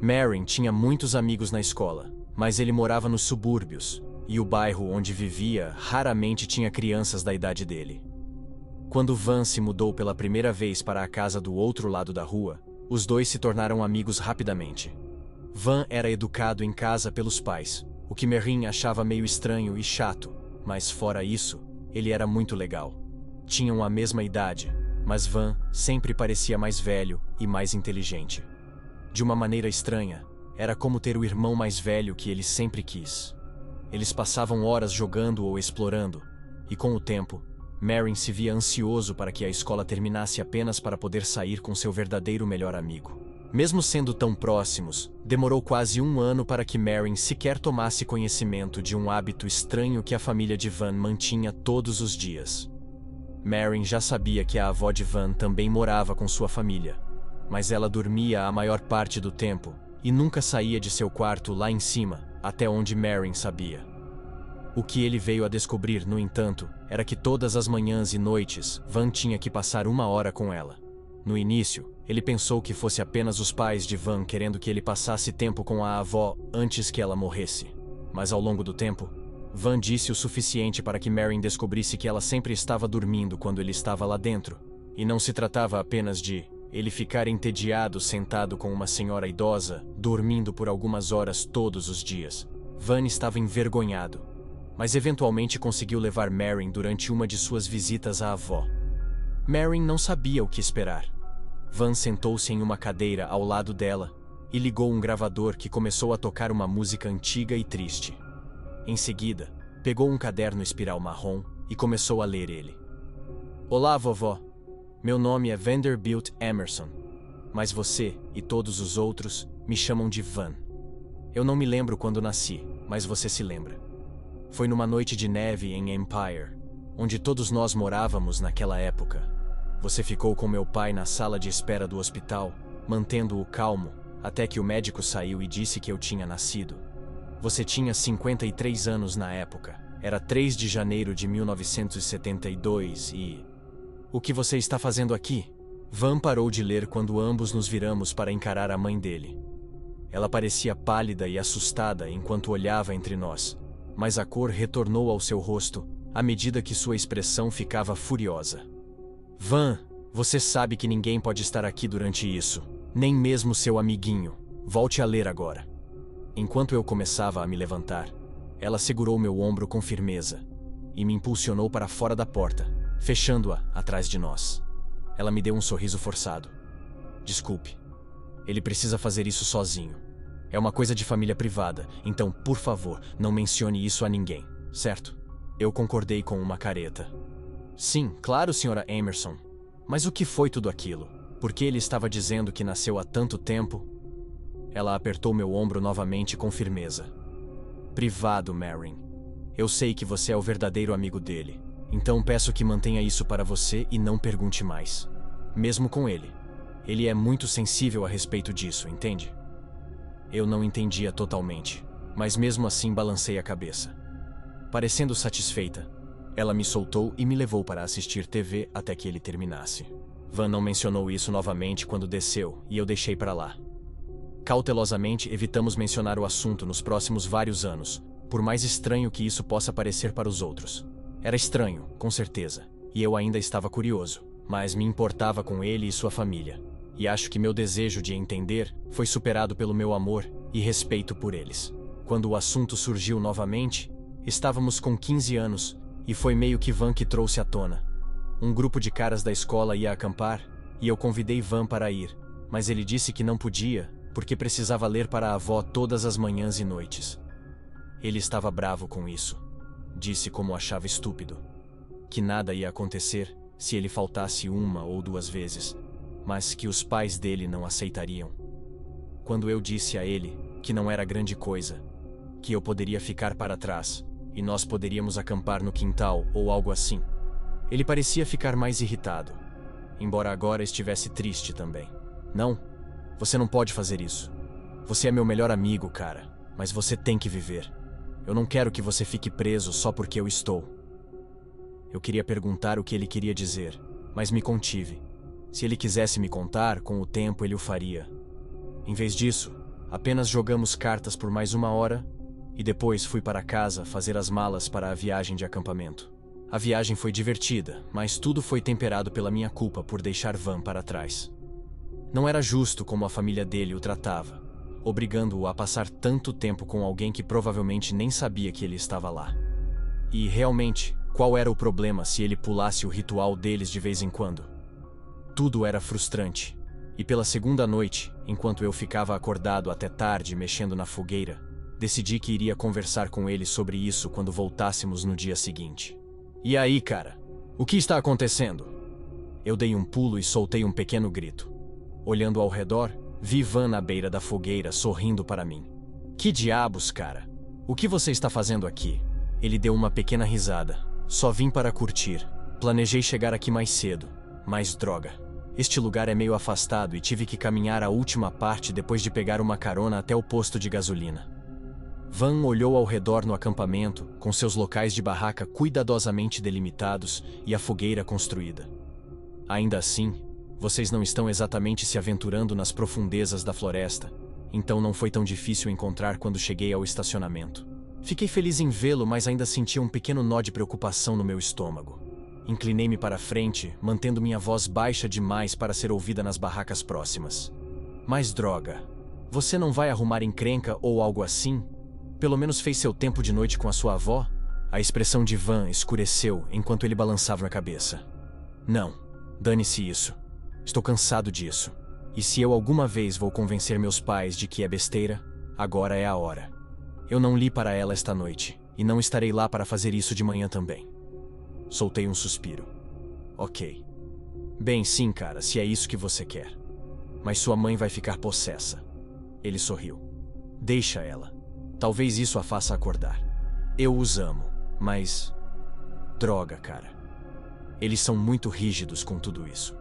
Marin tinha muitos amigos na escola, mas ele morava nos subúrbios, e o bairro onde vivia raramente tinha crianças da idade dele. Quando Van se mudou pela primeira vez para a casa do outro lado da rua, os dois se tornaram amigos rapidamente. Van era educado em casa pelos pais, o que Marin achava meio estranho e chato, mas fora isso, ele era muito legal. Tinham a mesma idade, mas Van sempre parecia mais velho e mais inteligente. De uma maneira estranha, era como ter o irmão mais velho que ele sempre quis. Eles passavam horas jogando ou explorando, e com o tempo, Marin se via ansioso para que a escola terminasse apenas para poder sair com seu verdadeiro melhor amigo. Mesmo sendo tão próximos, demorou quase um ano para que Marin sequer tomasse conhecimento de um hábito estranho que a família de Van mantinha todos os dias. Marin já sabia que a avó de Van também morava com sua família, mas ela dormia a maior parte do tempo e nunca saía de seu quarto lá em cima, até onde Marin sabia. O que ele veio a descobrir, no entanto, era que todas as manhãs e noites, Van tinha que passar uma hora com ela. No início, ele pensou que fosse apenas os pais de Van querendo que ele passasse tempo com a avó antes que ela morresse. Mas ao longo do tempo, Van disse o suficiente para que Marin descobrisse que ela sempre estava dormindo quando ele estava lá dentro, e não se tratava apenas de ele ficar entediado sentado com uma senhora idosa, dormindo por algumas horas todos os dias. Van estava envergonhado, mas eventualmente conseguiu levar Marin durante uma de suas visitas à avó. Marin não sabia o que esperar. Van sentou-se em uma cadeira ao lado dela e ligou um gravador que começou a tocar uma música antiga e triste. Em seguida, pegou um caderno espiral marrom e começou a ler ele. Olá, vovó. Meu nome é Vanderbilt Emerson, mas você e todos os outros me chamam de Van. Eu não me lembro quando nasci, mas você se lembra. Foi numa noite de neve em Empire, onde todos nós morávamos naquela época. Você ficou com meu pai na sala de espera do hospital, mantendo-o calmo, até que o médico saiu e disse que eu tinha nascido. Você tinha 53 anos na época. Era 3 de janeiro de 1972 e... O que você está fazendo aqui? Van parou de ler quando ambos nos viramos para encarar a mãe dele. Ela parecia pálida e assustada enquanto olhava entre nós, mas a cor retornou ao seu rosto à medida que sua expressão ficava furiosa. Van, você sabe que ninguém pode estar aqui durante isso, nem mesmo seu amiguinho. Volte a ler agora. Enquanto eu começava a me levantar, ela segurou meu ombro com firmeza e me impulsionou para fora da porta, fechando-a atrás de nós. Ela me deu um sorriso forçado. Desculpe. Ele precisa fazer isso sozinho. É uma coisa de família privada, então, por favor, não mencione isso a ninguém, certo? Eu concordei com uma careta. Sim, claro, Sra. Emerson. Mas o que foi tudo aquilo? Por que ele estava dizendo que nasceu há tanto tempo? Ela apertou meu ombro novamente com firmeza. Privado, Marin. Eu sei que você é o verdadeiro amigo dele. Então peço que mantenha isso para você e não pergunte mais. Mesmo com ele. Ele é muito sensível a respeito disso, entende? Eu não entendia totalmente, mas mesmo assim balancei a cabeça. Parecendo satisfeita, ela me soltou e me levou para assistir TV até que ele terminasse. Van não mencionou isso novamente quando desceu e eu deixei para lá. Cautelosamente evitamos mencionar o assunto nos próximos vários anos, por mais estranho que isso possa parecer para os outros. Era estranho, com certeza, e eu ainda estava curioso, mas me importava com ele e sua família. E acho que meu desejo de entender foi superado pelo meu amor e respeito por eles. Quando o assunto surgiu novamente, estávamos com 15 anos e foi meio que Van que trouxe à tona. Um grupo de caras da escola ia acampar e eu convidei Van para ir, mas ele disse que não podia porque precisava ler para a avó todas as manhãs e noites. Ele estava bravo com isso. Disse como achava estúpido. Que nada ia acontecer se ele faltasse uma ou duas vezes, mas que os pais dele não aceitariam. Quando eu disse a ele que não era grande coisa, que eu poderia ficar para trás e nós poderíamos acampar no quintal ou algo assim, ele parecia ficar mais irritado, embora agora estivesse triste também. Não, você não pode fazer isso. Você é meu melhor amigo, cara, mas você tem que viver. Eu não quero que você fique preso só porque eu estou. Eu queria perguntar o que ele queria dizer, mas me contive. Se ele quisesse me contar, com o tempo ele o faria. Em vez disso, apenas jogamos cartas por mais 1 hora e depois fui para casa fazer as malas para a viagem de acampamento. A viagem foi divertida, mas tudo foi temperado pela minha culpa por deixar Van para trás. Não era justo como a família dele o tratava, obrigando-o a passar tanto tempo com alguém que provavelmente nem sabia que ele estava lá. E, realmente, qual era o problema se ele pulasse o ritual deles de vez em quando? Tudo era frustrante. E pela segunda noite, enquanto eu ficava acordado até tarde mexendo na fogueira, decidi que iria conversar com ele sobre isso quando voltássemos no dia seguinte. E aí, cara? O que está acontecendo? Eu dei um pulo e soltei um pequeno grito. Olhando ao redor, vi Van na beira da fogueira sorrindo para mim. Que diabos, cara? O que você está fazendo aqui? Ele deu uma pequena risada. Só vim para curtir. Planejei chegar aqui mais cedo. Mas droga. Este lugar é meio afastado e tive que caminhar a última parte depois de pegar uma carona até o posto de gasolina. Van olhou ao redor no acampamento, com seus locais de barraca cuidadosamente delimitados e a fogueira construída. Ainda assim, vocês não estão exatamente se aventurando nas profundezas da floresta, então não foi tão difícil encontrar quando cheguei ao estacionamento. Fiquei feliz em vê-lo, mas ainda sentia um pequeno nó de preocupação no meu estômago. Inclinei-me para frente, mantendo minha voz baixa demais para ser ouvida nas barracas próximas. Mas droga, você não vai arrumar encrenca ou algo assim? Pelo menos fez seu tempo de noite com a sua avó? A expressão de Van escureceu enquanto ele balançava a cabeça. Não, dane-se isso. Estou cansado disso. E se eu alguma vez vou convencer meus pais de que é besteira, agora é a hora. Eu não li para ela esta noite, e não estarei lá para fazer isso de manhã também. Soltei um suspiro. Ok. Bem, sim, cara, se é isso que você quer. Mas sua mãe vai ficar possessa. Ele sorriu. Deixa ela. Talvez isso a faça acordar. Eu os amo, mas... droga, cara. Eles são muito rígidos com tudo isso.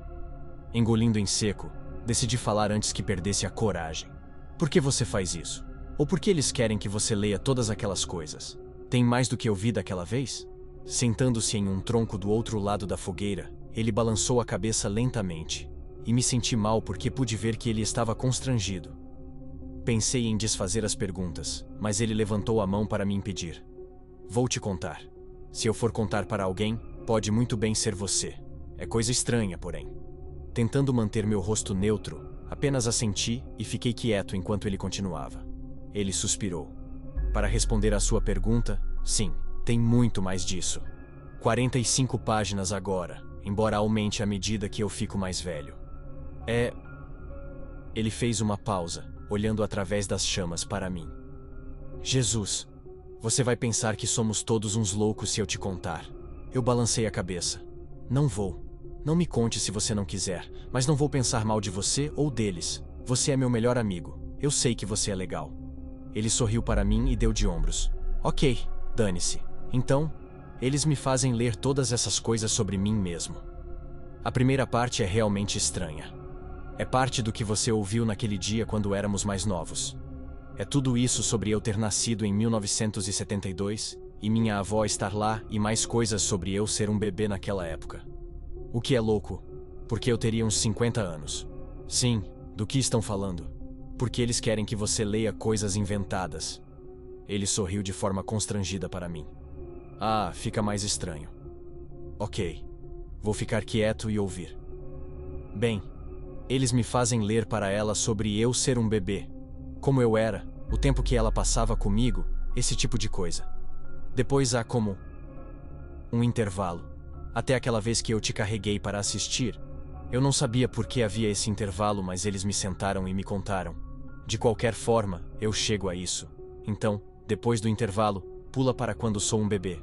Engolindo em seco, decidi falar antes que perdesse a coragem. Por que você faz isso? Ou por que eles querem que você leia todas aquelas coisas? Tem mais do que eu vi daquela vez? Sentando-se em um tronco do outro lado da fogueira, ele balançou a cabeça lentamente, e me senti mal porque pude ver que ele estava constrangido. Pensei em desfazer as perguntas, mas ele levantou a mão para me impedir. Vou te contar. Se eu for contar para alguém, pode muito bem ser você. É coisa estranha, porém. Tentando manter meu rosto neutro, apenas assenti e fiquei quieto enquanto ele continuava. Ele suspirou. Para responder à sua pergunta, sim. Tem muito mais disso. 45 páginas agora, embora aumente à medida que eu fico mais velho. Ele fez uma pausa, olhando através das chamas para mim. Jesus, você vai pensar que somos todos uns loucos se eu te contar. Eu balancei a cabeça. Não vou. Não me conte se você não quiser, mas não vou pensar mal de você ou deles. Você é meu melhor amigo. Eu sei que você é legal. Ele sorriu para mim e deu de ombros. Ok, dane-se. Então, eles me fazem ler todas essas coisas sobre mim mesmo. A primeira parte é realmente estranha. É parte do que você ouviu naquele dia quando éramos mais novos. É tudo isso sobre eu ter nascido em 1972 e minha avó estar lá e mais coisas sobre eu ser um bebê naquela época. O que é louco, porque eu teria uns 50 anos. Sim, do que estão falando? Porque eles querem que você leia coisas inventadas. Ele sorriu de forma constrangida para mim. Ah, fica mais estranho. Ok. Vou ficar quieto e ouvir. Bem, eles me fazem ler para ela sobre eu ser um bebê, como eu era, o tempo que ela passava comigo, esse tipo de coisa. Depois há como um intervalo. Até aquela vez que eu te carreguei para assistir, eu não sabia por que havia esse intervalo, mas eles me sentaram e me contaram. De qualquer forma, eu chego a isso. Então, depois do intervalo, pula para quando sou um bebê.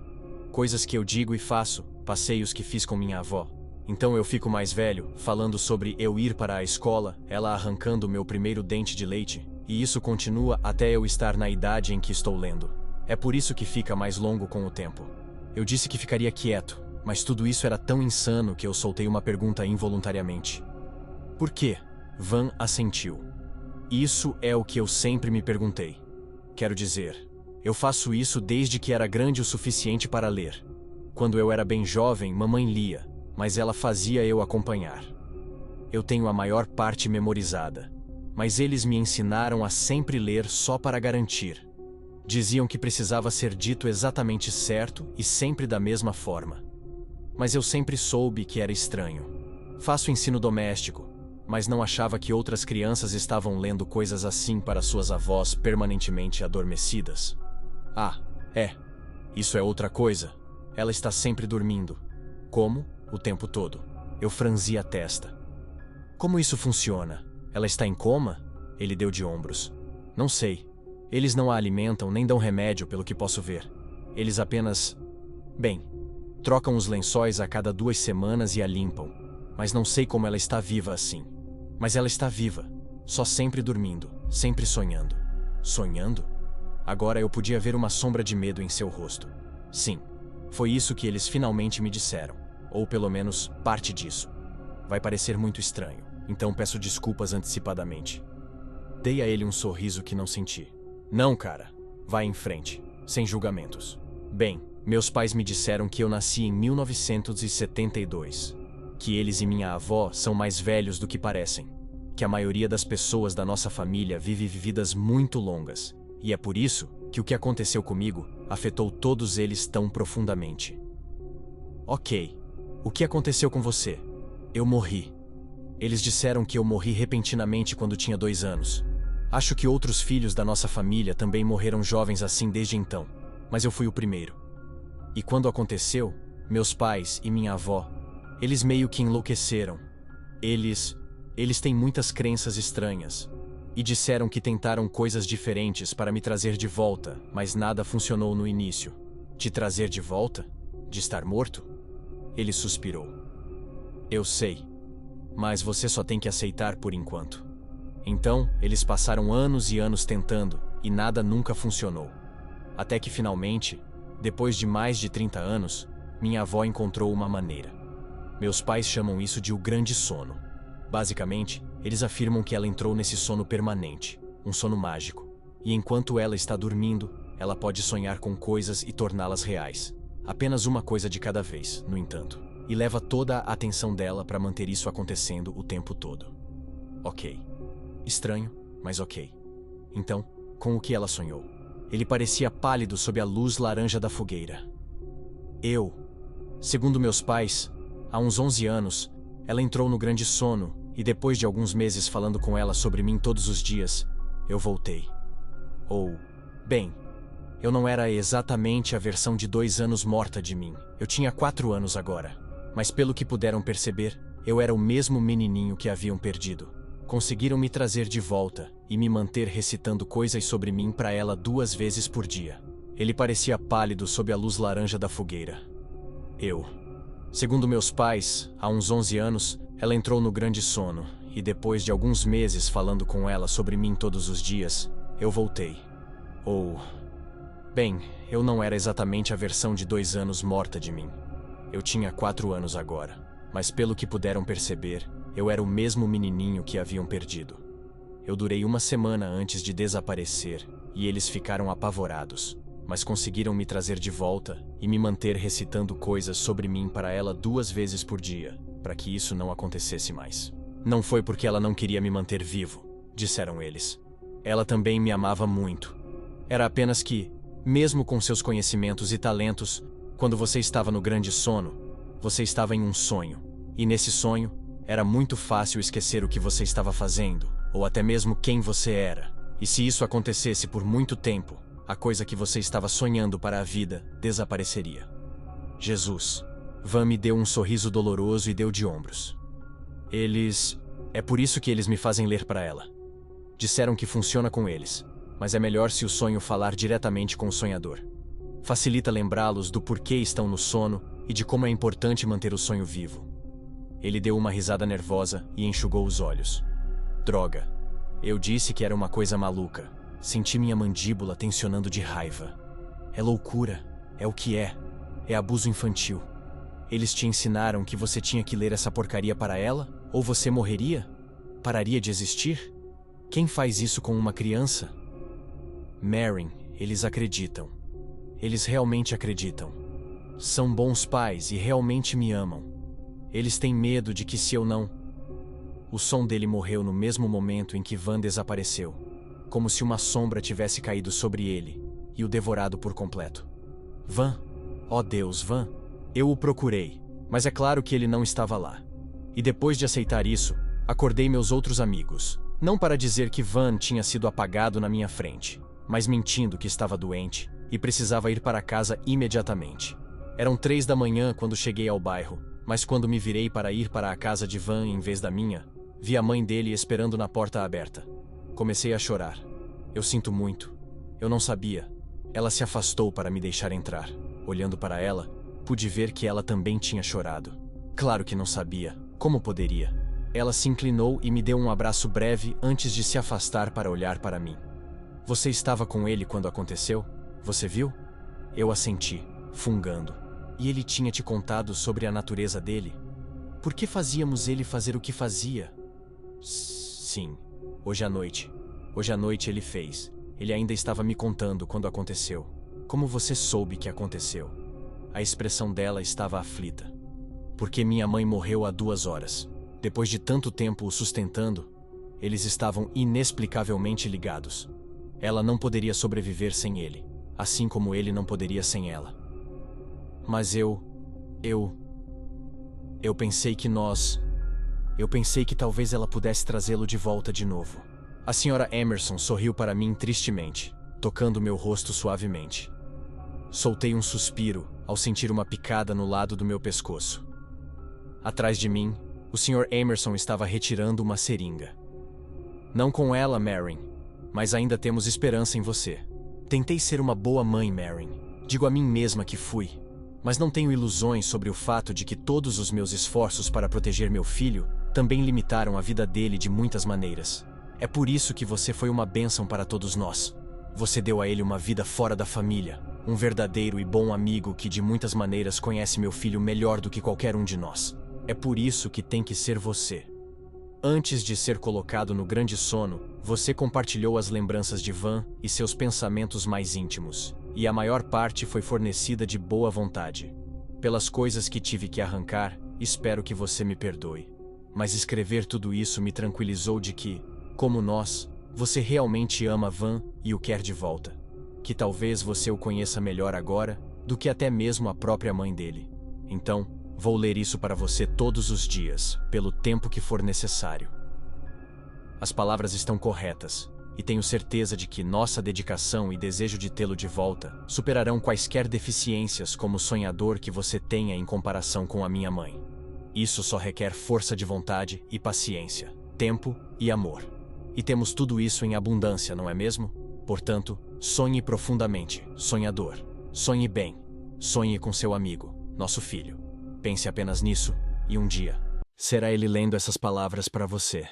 Coisas que eu digo e faço, passeios que fiz com minha avó. Então eu fico mais velho, falando sobre eu ir para a escola, ela arrancando meu primeiro dente de leite, e isso continua até eu estar na idade em que estou lendo. É por isso que fica mais longo com o tempo. Eu disse que ficaria quieto, mas tudo isso era tão insano que eu soltei uma pergunta involuntariamente. Por quê? Van assentiu. Isso é o que eu sempre me perguntei. Quero dizer, eu faço isso desde que era grande o suficiente para ler. Quando eu era bem jovem, mamãe lia, mas ela fazia eu acompanhar. Eu tenho a maior parte memorizada. Mas eles me ensinaram a sempre ler só para garantir. Diziam que precisava ser dito exatamente certo e sempre da mesma forma. Mas eu sempre soube que era estranho. Faço ensino doméstico, mas não achava que outras crianças estavam lendo coisas assim para suas avós permanentemente adormecidas. Ah, isso é outra coisa. Ela está sempre dormindo. Como? O tempo todo. Eu franzi a testa. Como isso funciona? Ela está em coma? Ele deu de ombros. Não sei. Eles não a alimentam nem dão remédio pelo que posso ver. Eles apenas... trocam os lençóis a cada 2 semanas e a limpam. Mas não sei como ela está viva assim. Mas ela está viva. Só sempre dormindo, sempre sonhando. Sonhando? Agora eu podia ver uma sombra de medo em seu rosto. Sim, foi isso que eles finalmente me disseram. Ou pelo menos, parte disso. Vai parecer muito estranho, então peço desculpas antecipadamente. Dei a ele um sorriso que não senti. Não, cara. Vai em frente, sem julgamentos. Bem, meus pais me disseram que eu nasci em 1972. Que eles e minha avó são mais velhos do que parecem. Que a maioria das pessoas da nossa família vive vidas muito longas. E é por isso que o que aconteceu comigo afetou todos eles tão profundamente. Ok. O que aconteceu com você? Eu morri. Eles disseram que eu morri repentinamente quando tinha 2 anos. Acho que outros filhos da nossa família também morreram jovens assim desde então, mas eu fui o primeiro. E quando aconteceu, meus pais e minha avó, eles meio que enlouqueceram. Eles têm muitas crenças estranhas. E disseram que tentaram coisas diferentes para me trazer de volta, mas nada funcionou no início. Te trazer de volta? De estar morto? Ele suspirou. Eu sei. Mas você só tem que aceitar por enquanto. Então, eles passaram anos e anos tentando, e nada nunca funcionou. Até que finalmente, depois de mais de 30 anos, minha avó encontrou uma maneira. Meus pais chamam isso de o grande sono. Basicamente, eles afirmam que ela entrou nesse sono permanente, um sono mágico. E enquanto ela está dormindo, ela pode sonhar com coisas e torná-las reais. Apenas uma coisa de cada vez, no entanto. E leva toda a atenção dela para manter isso acontecendo o tempo todo. Ok. Estranho, mas ok. Então, com o que ela sonhou? Ele parecia pálido sob a luz laranja da fogueira. Segundo meus pais, há uns 11 anos, ela entrou no grande sono e depois de alguns meses falando com ela sobre mim todos os dias, eu voltei. Eu não era exatamente a versão de 2 anos morta de mim. Eu tinha 4 anos agora. Mas pelo que puderam perceber, eu era o mesmo menininho que haviam perdido. Conseguiram me trazer de volta e me manter recitando coisas sobre mim para ela 2 vezes por dia. Ele parecia pálido sob a luz laranja da fogueira. Segundo meus pais, há uns 11 anos, ela entrou no grande sono, e depois de alguns meses falando com ela sobre mim todos os dias, eu voltei. Eu não era exatamente a versão de 2 anos morta de mim. Eu tinha 4 anos agora, mas pelo que puderam perceber, eu era o mesmo menininho que haviam perdido. Eu durei 1 semana antes de desaparecer, e eles ficaram apavorados, mas conseguiram me trazer de volta e me manter recitando coisas sobre mim para ela 2 vezes por dia, para que isso não acontecesse mais. Não foi porque ela não queria me manter vivo, disseram eles. Ela também me amava muito. Era apenas que, mesmo com seus conhecimentos e talentos, quando você estava no grande sono, você estava em um sonho. E nesse sonho, era muito fácil esquecer o que você estava fazendo, ou até mesmo quem você era. E se isso acontecesse por muito tempo, a coisa que você estava sonhando para a vida desapareceria. Jesus. Van me deu um sorriso doloroso e deu de ombros. É por isso que eles me fazem ler para ela. Disseram que funciona com eles, mas é melhor se o sonho falar diretamente com o sonhador. Facilita lembrá-los do porquê estão no sono e de como é importante manter o sonho vivo. Ele deu uma risada nervosa e enxugou os olhos. Droga. Eu disse que era uma coisa maluca. Senti minha mandíbula tensionando de raiva. É loucura. É o que é. É abuso infantil. Eles te ensinaram que você tinha que ler essa porcaria para ela? Ou você morreria? Pararia de existir? Quem faz isso com uma criança? Marin, eles acreditam. Eles realmente acreditam. São bons pais e realmente me amam. Eles têm medo de que se eu não... O som dele morreu no mesmo momento em que Van desapareceu, como se uma sombra tivesse caído sobre ele e o devorado por completo. Van! Oh Deus, Van! Eu o procurei, mas é claro que ele não estava lá. E depois de aceitar isso, acordei meus outros amigos, não para dizer que Van tinha sido apagado na minha frente, mas mentindo que estava doente e precisava ir para casa imediatamente. Eram 3 da manhã quando cheguei ao bairro, mas quando me virei para ir para a casa de Van em vez da minha, vi a mãe dele esperando na porta aberta. Comecei a chorar. Eu sinto muito. Eu não sabia. Ela se afastou para me deixar entrar. Olhando para ela, pude ver que ela também tinha chorado. Claro que não sabia. Como poderia? Ela se inclinou e me deu um abraço breve antes de se afastar para olhar para mim. Você estava com ele quando aconteceu? Você viu? Eu assenti, fungando. E ele tinha te contado sobre a natureza dele? Por que fazíamos ele fazer o que fazia? Sim, hoje à noite. Hoje à noite ele fez. Ele ainda estava me contando quando aconteceu. Como você soube que aconteceu? A expressão dela estava aflita. Porque minha mãe morreu há 2 horas. Depois de tanto tempo o sustentando, eles estavam inexplicavelmente ligados. Ela não poderia sobreviver sem ele, assim como ele não poderia sem ela. Mas eu pensei que Eu pensei que talvez ela pudesse trazê-lo de volta de novo. A senhora Emerson sorriu para mim tristemente, tocando meu rosto suavemente. Soltei um suspiro ao sentir uma picada no lado do meu pescoço. Atrás de mim, o Sr. Emerson estava retirando uma seringa. Não com ela, Marin, mas ainda temos esperança em você. Tentei ser uma boa mãe, Marin. Digo a mim mesma que fui. Mas não tenho ilusões sobre o fato de que todos os meus esforços para proteger meu filho também limitaram a vida dele de muitas maneiras. É por isso que você foi uma bênção para todos nós. Você deu a ele uma vida fora da família, um verdadeiro e bom amigo que de muitas maneiras conhece meu filho melhor do que qualquer um de nós. É por isso que tem que ser você. Antes de ser colocado no grande sono, você compartilhou as lembranças de Van e seus pensamentos mais íntimos, e a maior parte foi fornecida de boa vontade. Pelas coisas que tive que arrancar, espero que você me perdoe. Mas escrever tudo isso me tranquilizou de que, como nós, você realmente ama Van e o quer de volta. Que talvez você o conheça melhor agora do que até mesmo a própria mãe dele. Então, vou ler isso para você todos os dias, pelo tempo que for necessário. As palavras estão corretas, e tenho certeza de que nossa dedicação e desejo de tê-lo de volta superarão quaisquer deficiências como sonhador que você tenha em comparação com a minha mãe. Isso só requer força de vontade e paciência, tempo e amor. E temos tudo isso em abundância, não é mesmo? Portanto, sonhe profundamente, sonhador. Sonhe bem. Sonhe com seu amigo, nosso filho. Pense apenas nisso, e um dia será ele lendo essas palavras para você.